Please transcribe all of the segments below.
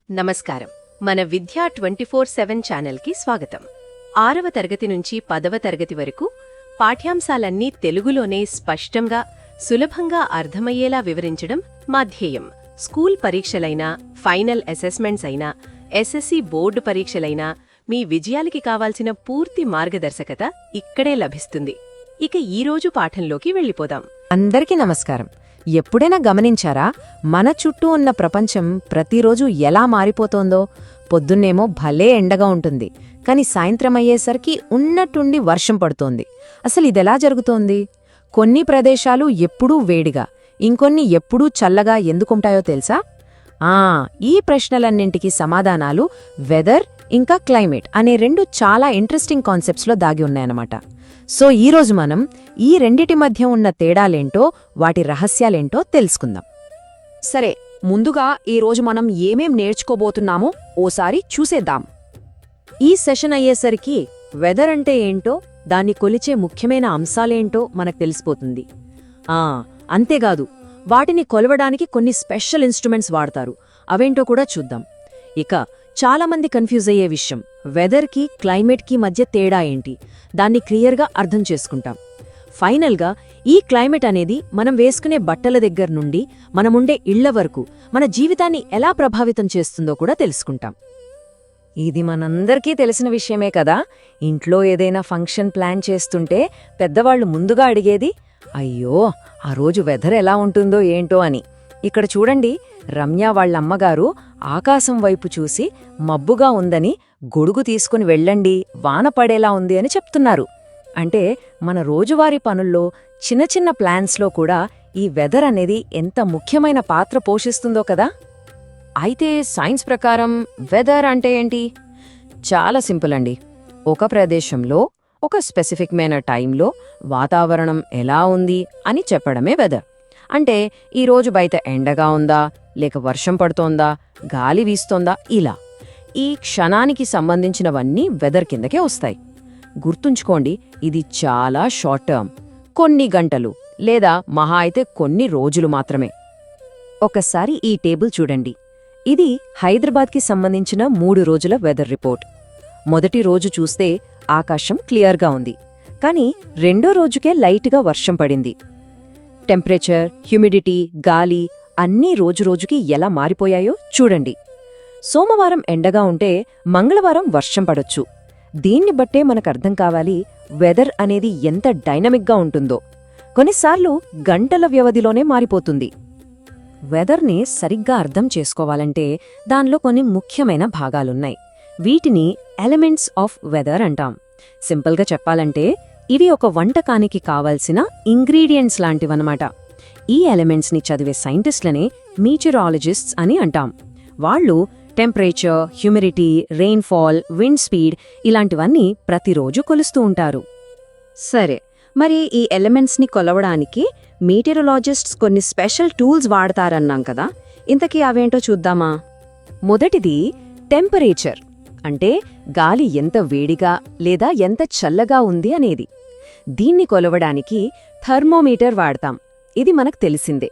నమస్కారం. మన విద్యా 24/7 ఛానల్కి స్వాగతం. 6వ తరగతి నుంచి 10వ తరగతి వరకు పాఠ్యాంశాలన్నీ తెలుగులోనే స్పష్టంగా, సులభంగా అర్థమయ్యేలా వివరించడం మా ధ్యేయం. స్కూల్ పరీక్షలైనా, ఫైనల్ అసెస్మెంట్స్ అయినా, ఎస్ఎస్సి బోర్డు పరీక్షలైనా మీ విజయాలకి కావాల్సిన పూర్తి మార్గదర్శకత ఇక్కడే లభిస్తుంది. ఇక ఈరోజు పాఠంలోకి వెళ్ళిపోదాం. అందరికీ నమస్కారం. ఎప్పుడైనా గమనించారా, మన చుట్టూ ఉన్న ప్రపంచం ప్రతిరోజు ఎలా మారిపోతోందో? పొద్దున్నేమో భలే ఎండగా ఉంటుంది, కాని సాయంత్రం అయ్యేసరికి ఉన్నట్టుండి వర్షం పడుతోంది. అసలు ఇదెలా జరుగుతోంది? కొన్ని ప్రదేశాలు ఎప్పుడూ వేడిగా, ఇంకొన్ని ఎప్పుడూ చల్లగా ఎందుకుంటాయో తెలుసా? ఈ ప్రశ్నలన్నింటికీ సమాధానాలు వెదర్ ఇంకా క్లైమేట్ అనే రెండు చాలా ఇంట్రెస్టింగ్ కాన్సెప్ట్స్లో దాగి ఉన్నాయన్నమాట. సో ఈరోజు మనం ఈ రెండిటి మధ్య ఉన్న తేడాలేంటో, వాటి రహస్యాలేంటో తెలుసుకుందాం. సరే, ముందుగా ఈరోజు మనం ఏమేం నేర్చుకోబోతున్నామో ఓసారి చూసేద్దాం. ఈ సెషన్ అయ్యేసరికి వెదర్ అంటే ఏంటో, దాన్ని కొలిచే ముఖ్యమైన అంశాలేంటో మనకు తెలిసిపోతుంది. అంతేకాదు, వాటిని కొలవడానికి కొన్ని స్పెషల్ ఇన్స్ట్రుమెంట్స్ వాడతారు. అవేంటో కూడా చూద్దాం. ఇక చాలామంది కన్ఫ్యూజ్ అయ్యే విషయం, వెదర్కి క్లైమేట్కి మధ్య తేడా ఏంటి, దాన్ని క్లియర్గా అర్థం చేసుకుంటాం. ఫైనల్గా ఈ క్లైమేట్ అనేది మనం వేసుకునే బట్టల దగ్గర నుండి మనముండే ఇళ్ల వరకు మన జీవితాన్ని ఎలా ప్రభావితం చేస్తుందో కూడా తెలుసుకుంటాం. ఇది మనందరికీ తెలిసిన విషయమే కదా. ఇంట్లో ఏదైనా ఫంక్షన్ ప్లాన్ చేస్తుంటే పెద్దవాళ్లు ముందుగా అడిగేది, అయ్యో ఆ రోజు వెదర్ ఎలా ఉంటుందో ఏంటో అని. ఇక్కడ చూడండి, రమ్య వాళ్ళమ్మగారు ఆకాశం వైపు చూసి మబ్బుగా ఉందని గొడుగు తీసుకుని వెళ్ళండి, వాన పడేలా ఉంది అని చెప్తున్నారు. అంటే మన రోజువారీ పనుల్లో, చిన్న చిన్న ప్లాన్స్లో కూడా ఈ వెదర్ అనేది ఎంత ముఖ్యమైన పాత్ర పోషిస్తుందో కదా. అయితే సైన్స్ ప్రకారం వెదర్ అంటే ఏంటి? చాలా సింపుల్ అండి. ఒక ప్రదేశంలో ఒక స్పెసిఫిక్మైన టైంలో వాతావరణం ఎలా ఉంది అని చెప్పడమే వెదర్. అంటే ఈరోజు బయట ఎండగా ఉందా, లేక వర్షం పడుతోందా, గాలి వీస్తోందా, ఇలా ఈ క్షణానికి సంబంధించినవన్నీ వెదర్ కిందకే వస్తాయి. గుర్తుంచుకోండి, ఇది చాలా షార్ట్ టర్మ్, కొన్ని గంటలు లేదా మహా అయితే కొన్ని రోజులు మాత్రమే. ఒకసారి ఈ టేబుల్ చూడండి. ఇది హైదరాబాద్కి సంబంధించిన 3 రోజుల వెదర్ రిపోర్ట్. మొదటి రోజు చూస్తే ఆకాశం క్లియర్గా ఉంది, కానీ రెండో రోజుకే లైట్గా వర్షం పడింది. టెంపరేచర్, హ్యూమిడిటీ, గాలి అన్నీ రోజురోజుకి ఎలా మారిపోయాయో చూడండి. సోమవారం ఎండగా ఉంటే మంగళవారం వర్షం పడొచ్చు. దీన్ని బట్టే మనకర్థం కావాలి వెదర్ అనేది ఎంత డైనమిక్గా ఉంటుందో. కొన్నిసార్లు గంటల వ్యవధిలోనే మారిపోతుంది. వెదర్ని సరిగ్గా అర్థం చేసుకోవాలంటే దానిలో కొన్ని ముఖ్యమైన భాగాలున్నాయి. వీటిని ఎలిమెంట్స్ ఆఫ్ వెదర్ అంటాం. సింపుల్గా చెప్పాలంటే ఇవి ఒక వంటకానికి కావాల్సిన ఇంగ్రీడియంట్స్ లాంటివన్నమాట. ఈ ఎలిమెంట్స్ని చదివే సైంటిస్ట్లనే మీటెరాలజిస్ట్స్ అని అంటాం. వాళ్ళు temperature, humidity, rainfall, wind speed ఇలాంటివన్నీ ప్రతిరోజు కొలుస్తూ ఉంటారు. సరే, మరి ఈ ఎలిమెంట్స్ని కొలవడానికి మీటెరాలజిస్ట్స్ కొన్ని స్పెషల్ టూల్స్ వాడతారన్నాం కదా, ఇంతకీ అవేంటో చూద్దామా? మొదటిది టెంపరేచర్, అంటే గాలి ఎంత వేడిగా లేదా ఎంత చల్లగా ఉంది అనేది. దీన్ని కొలవడానికి థర్మోమీటర్ వాడతాం. ఇది మనకు తెలిసిందే.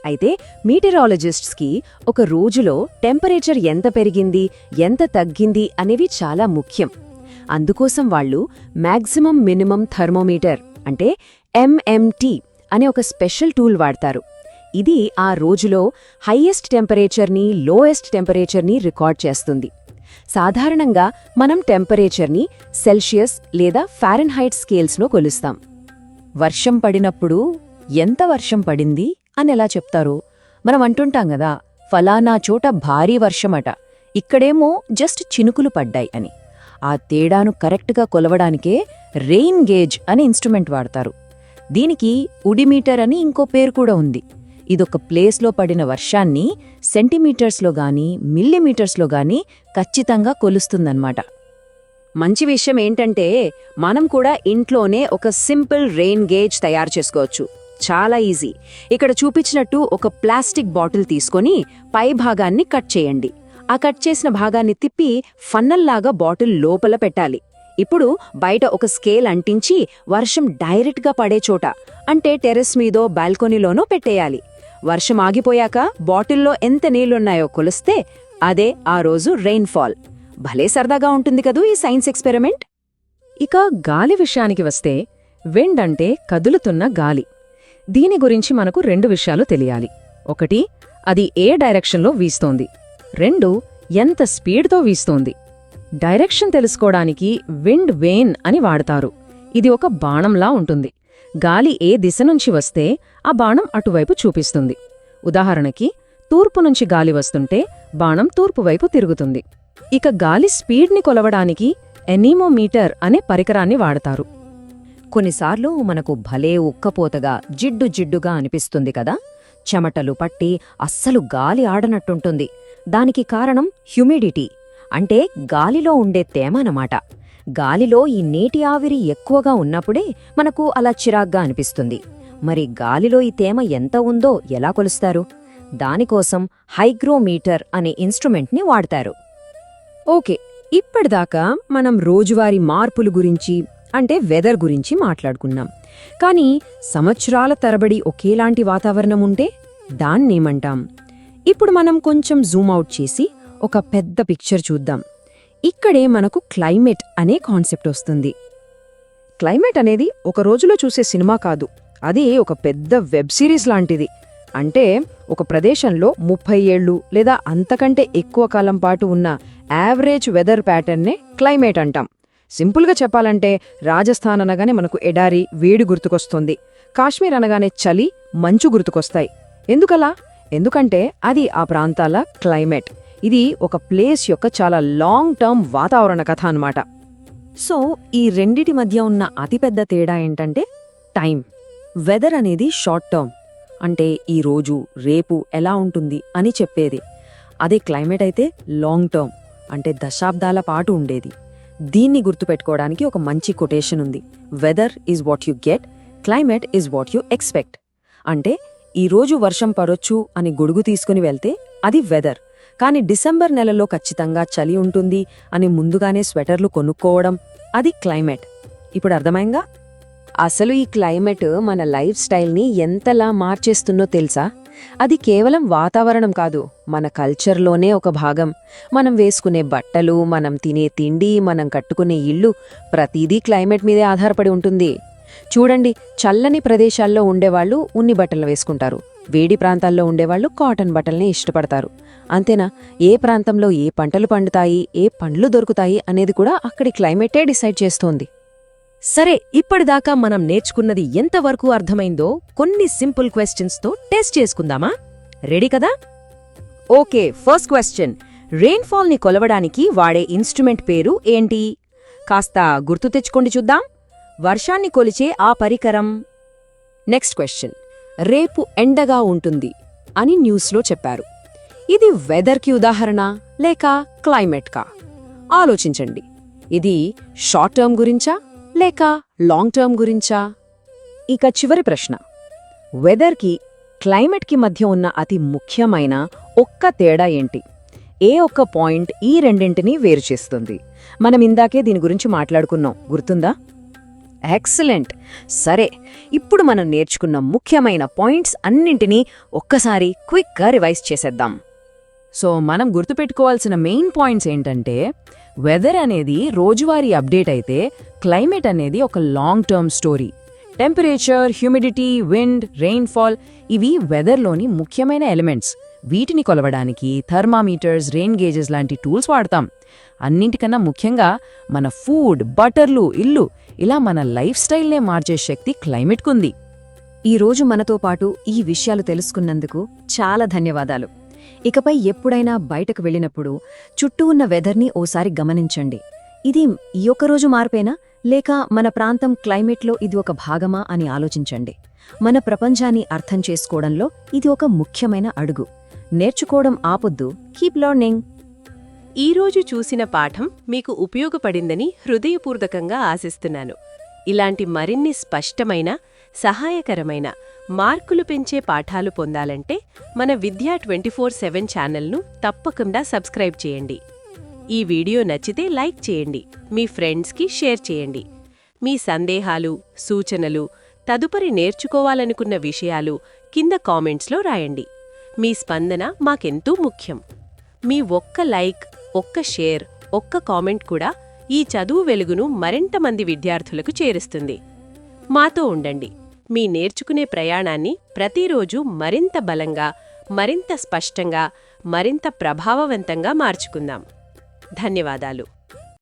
అయితే మీటెరాలజిస్ట్స్కి ఒక రోజులో టెంపరేచర్ ఎంత పెరిగింది, ఎంత తగ్గింది అనేవి చాలా ముఖ్యం. అందుకోసం వాళ్ళు మ్యాక్సిమం మినిమం థర్మోమీటర్ అంటే ఎంఎంటీ అనే ఒక స్పెషల్ టూల్ వాడతారు. ఇది ఆ రోజులో హైయెస్ట్ టెంపరేచర్ని, లోయెస్ట్ టెంపరేచర్ని రికార్డ్ చేస్తుంది. సాధారణంగా మనం టెంపరేచర్ని సెల్సియస్ లేదా ఫారెన్హైట్ స్కేల్స్లో కొలుస్తాం. వర్షం పడినప్పుడు ఎంత వర్షం పడింది అని ఎలా చెప్తారు? మనం అంటుంటాం గదా, ఫలానా చోట భారీ వర్షమట, ఇక్కడేమో జస్ట్ చినుకులు పడ్డాయి అని. ఆ తేడాను కరెక్ట్గా కొలవడానికే రెయిన్ గేజ్ అనే ఇన్స్ట్రుమెంట్ వాడతారు. దీనికి ఉడిమీటర్ అని ఇంకో పేరు కూడా ఉంది. ఇదొక ప్లేస్లో పడిన వర్షాన్ని సెంటీమీటర్స్లో గానీ మిల్లీమీటర్స్లో గానీ ఖచ్చితంగా కొలుస్తుందన్నమాట. మంచి విషయం ఏంటంటే మనం కూడా ఇంట్లోనే ఒక సింపుల్ రెయిన్ గేజ్ తయారు చేసుకోవచ్చు. చాలా ఈజీ. ఇక్కడ చూపించినట్టు ఒక ప్లాస్టిక్ బాటిల్ తీసుకొని పై భాగాన్ని కట్ చేయండి. ఆ కట్ చేసిన భాగాన్ని తిప్పి ఫన్నల్లాగా బాటిల్ లోపల పెట్టాలి. ఇప్పుడు బయట ఒక స్కేల్ అంటించి వర్షం డైరెక్ట్గా పడే చోట, అంటే టెర్రస్ మీదో బాల్కనీలోనో పెట్టేయాలి. వర్షం ఆగిపోయాక బాటిల్లో ఎంత నీళ్లున్నాయో కొలిస్తే అదే ఆ రోజు రెయిన్ఫాల్. భలే సరదాగా ఉంటుంది కదూ ఈ సైన్స్ ఎక్స్పెరిమెంట్. ఇక గాలి విషయానికి వస్తే విండ్ అంటే కదులుతున్న గాలి. దీని గురించి మనకు 2 విషయాలు తెలియాలి. ఒకటి, అది ఏ డైరెక్షన్లో వీస్తోంది. 2, ఎంత స్పీడ్తో వీస్తోంది. డైరెక్షన్ తెలుసుకోవడానికి విండ్ వేన్ అని వాడతారు. ఇది ఒక బాణంలా ఉంటుంది. గాలి ఏ దిశ నుంచి వస్తే ఆ బాణం అటువైపు చూపిస్తుంది. ఉదాహరణకి తూర్పు నుంచి గాలి వస్తుంటే బాణం తూర్పువైపు తిరుగుతుంది. ఇక గాలి స్పీడ్ని కొలవడానికి ఎనీమోమీటర్ అనే పరికరాన్ని వాడతారు. కొన్నిసార్లు మనకు భలే ఉక్కపోతగా జిడ్డుగా అనిపిస్తుంది కదా, చెమటలు పట్టి అస్సలు గాలి ఆడనట్టుంటుంది. దానికి కారణం హ్యూమిడిటీ, అంటే గాలిలో ఉండే తేమ అన్నమాట. గాలిలో ఈ నీటి ఆవిరి ఎక్కువగా ఉన్నప్పుడే మనకు అలా చిరాగ్గా అనిపిస్తుంది. మరి గాలిలో ఈ తేమ ఎంత ఉందో ఎలా కొలుస్తారు? దానికోసం హైగ్రోమీటర్ అనే ఇన్స్ట్రుమెంట్ని వాడతారు. ఓకే, ఇప్పటిదాకా మనం రోజువారీ మార్పుల గురించి అంటే వెదర్ గురించి మాట్లాడుకున్నాం. కానీ సంవత్సరాల తరబడి ఒకేలాంటి వాతావరణం ఉంటే దాన్నేమంటాం? ఇప్పుడు మనం కొంచెం జూమ్అవుట్ చేసి ఒక పెద్ద పిక్చర్ చూద్దాం. ఇక్కడే మనకు క్లైమేట్ అనే కాన్సెప్ట్ వస్తుంది. క్లైమేట్ అనేది ఒక రోజులో చూసే సినిమా కాదు, అది ఒక పెద్ద వెబ్ సిరీస్ లాంటిది. అంటే ఒక ప్రదేశంలో 30 ఏళ్లు లేదా అంతకంటే ఎక్కువ కాలం పాటు ఉన్న యావరేజ్ వెదర్ ప్యాటర్న్నే క్లైమేట్ అంటాం. సింపుల్గా చెప్పాలంటే రాజస్థాన్ అనగానే మనకు ఎడారి, వేడి గుర్తుకొస్తుంది. కాశ్మీర్ అనగానే చలి, మంచు గుర్తుకొస్తాయి. ఎందుకలా? ఎందుకంటే అది ఆ ప్రాంతాల క్లైమేట్. ఇది ఒక ప్లేస్ యొక్క చాలా లాంగ్ టర్మ్ వాతావరణ కథ అన్నమాట. సో ఈ రెండిటి మధ్య ఉన్న అతిపెద్ద తేడా ఏంటంటే టైం. వెదర్ అనేది షార్ట్ టర్మ్, అంటే ఈ రోజు రేపు ఎలా ఉంటుంది అని చెప్పేది. అదే క్లైమేట్ అయితే లాంగ్ టర్మ్, అంటే దశాబ్దాల పాటు ఉండేది. దీన్ని గుర్తుపెట్టుకోవడానికి ఒక మంచి కొటేషన్ ఉంది. Weather is what you get, climate is what you expect. అంటే ఈరోజు వర్షం పడొచ్చు అని గొడుగు తీసుకుని వెళ్తే అది వెదర్, కానీ డిసెంబర్ నెలలో ఖచ్చితంగా చలి ఉంటుంది అని ముందుగానే స్వెటర్లు కొనుక్కోవడం అది క్లైమేట్. ఇప్పుడు అర్థమైందా? అసలు ఈ క్లైమేట్ మన లైఫ్ స్టైల్ని ఎంతలా మార్చేస్తుందో తెలుసా? అది కేవలం వాతావరణం కాదు, మన కల్చర్లోనే ఒక భాగం. మనం వేసుకునే బట్టలు, మనం తినే తిండి, మనం కట్టుకునే ఇల్లు, ప్రతిదీ క్లైమేట్ మీదే ఆధారపడి ఉంటుంది. చూడండి, చల్లని ప్రదేశాల్లో ఉండేవాళ్లు ఉన్ని బట్టలు వేసుకుంటారు, వేడి ప్రాంతాల్లో ఉండేవాళ్లు కాటన్ బట్టల్ని ఇష్టపడతారు. అంతేనా? ఏ ప్రాంతంలో ఏ పంటలు పండుతాయి, ఏ పండ్లు దొరుకుతాయి అనేది కూడా అక్కడి క్లైమేటే డిసైడ్ చేస్తోంది. సరే, ఇప్పటిదాకా మనం నేర్చుకున్నది ఎంతవరకు అర్థమైందో కొన్ని సింపుల్ క్వశ్చన్స్తో టెస్ట్ చేసుకుందామా? రెడీ కదా? Okay, first question. రెయిన్ఫాల్ని కొలవడానికి వాడే ఇన్స్ట్రుమెంట్ పేరు ఏంటి? కాస్త గుర్తు తెచ్చుకోండి చూద్దాం. వర్షాన్ని కొలిచే ఆ పరికరం. Next question. రేపు ఎండగా ఉంటుంది అని న్యూస్లో చెప్పారు. ఇది వెదర్కి ఉదాహరణ లేక క్లైమేట్కా? ఆలోచించండి. ఇది షార్ట్ టర్మ్ గురించా లేక లాంగ్ టర్మ్ గురించా? ఇక చివరి ప్రశ్న. వెదర్కి క్లైమేట్కి మధ్య ఉన్న అతి ముఖ్యమైన ఒక్క తేడా ఏంటి? ఏ ఒక్క పాయింట్ ఈ రెండింటినీ వేరు చేస్తుంది? మనం ఇందాకే దీని గురించి మాట్లాడుకున్నాం, గుర్తుందా? ఎక్సలెంట్. సరే, ఇప్పుడు మనం నేర్చుకున్న ముఖ్యమైన పాయింట్స్ అన్నింటినీ ఒక్కసారి క్విక్గా రివైజ్ చేసేద్దాం. సో మనం గుర్తుపెట్టుకోవాల్సిన మెయిన్ పాయింట్స్ ఏంటంటే, వెదర్ అనేది రోజువారీ అప్డేట్ అయితే క్లైమేట్ అనేది ఒక long term story. Temperature, humidity, wind, rainfall ఇవి వెదర్లోని ముఖ్యమైన ఎలిమెంట్స్. వీటిని కొలవడానికి థర్మామీటర్స్, రెయిన్ గేజెస్ లాంటి టూల్స్ వాడతాం. అన్నింటికన్నా ముఖ్యంగా మన ఫుడ్, బటర్లు, ఇల్లు ఇలా మన లైఫ్ స్టైల్నే మార్చే శక్తి క్లైమేట్కుంది. ఈరోజు మనతో పాటు ఈ విషయాలు తెలుసుకున్నందుకు చాలా ధన్యవాదాలు. ఇకపై ఎప్పుడైనా బయటకు వెళ్ళినప్పుడు చుట్టూ ఉన్న వెదర్ని ఓసారి గమనించండి. ఇది ఈ ఒక్కరోజు మార్పేనా, లేక మన ప్రాంతం క్లైమేట్లో ఇది ఒక భాగమా అని ఆలోచించండి. మన ప్రపంచాన్ని అర్థం చేసుకోవడంలో ఇది ఒక ముఖ్యమైన అడుగు. నేర్చుకోవడం ఆపొద్దు. Keep learning. ఈరోజు చూసిన పాఠం మీకు ఉపయోగపడిందని హృదయపూర్వకంగా ఆశిస్తున్నాను. ఇలాంటి మరిన్ని స్పష్టమైన, సహాయకరమైన, మార్కులు పెంచే పాఠాలు పొందాలంటే మన విద్యా 24/7 ఛానల్ను తప్పకుండా సబ్స్క్రైబ్ చేయండి. ఈ వీడియో నచ్చితే లైక్ చేయండి, మీ ఫ్రెండ్స్కి షేర్ చేయండి. మీ సందేహాలు, సూచనలు, తదుపరి నేర్చుకోవాలనుకున్న విషయాలు కింద కామెంట్స్లో రాయండి. మీ స్పందన మాకెంతో ముఖ్యం. మీ ఒక్క లైక్, ఒక్క షేర్, ఒక్క కామెంట్ కూడా ఈ చదువు వెలుగును మరింత మంది విద్యార్థులకు చేరుస్తుంది. మాతో ఉండండి. మీ నేర్చుకునే ప్రయాణాన్ని ప్రతిరోజు మరింత బలంగా, మరింత స్పష్టంగా, మరింత ప్రభావవంతంగా మార్చుకుందాం. ధన్యవాదాలు.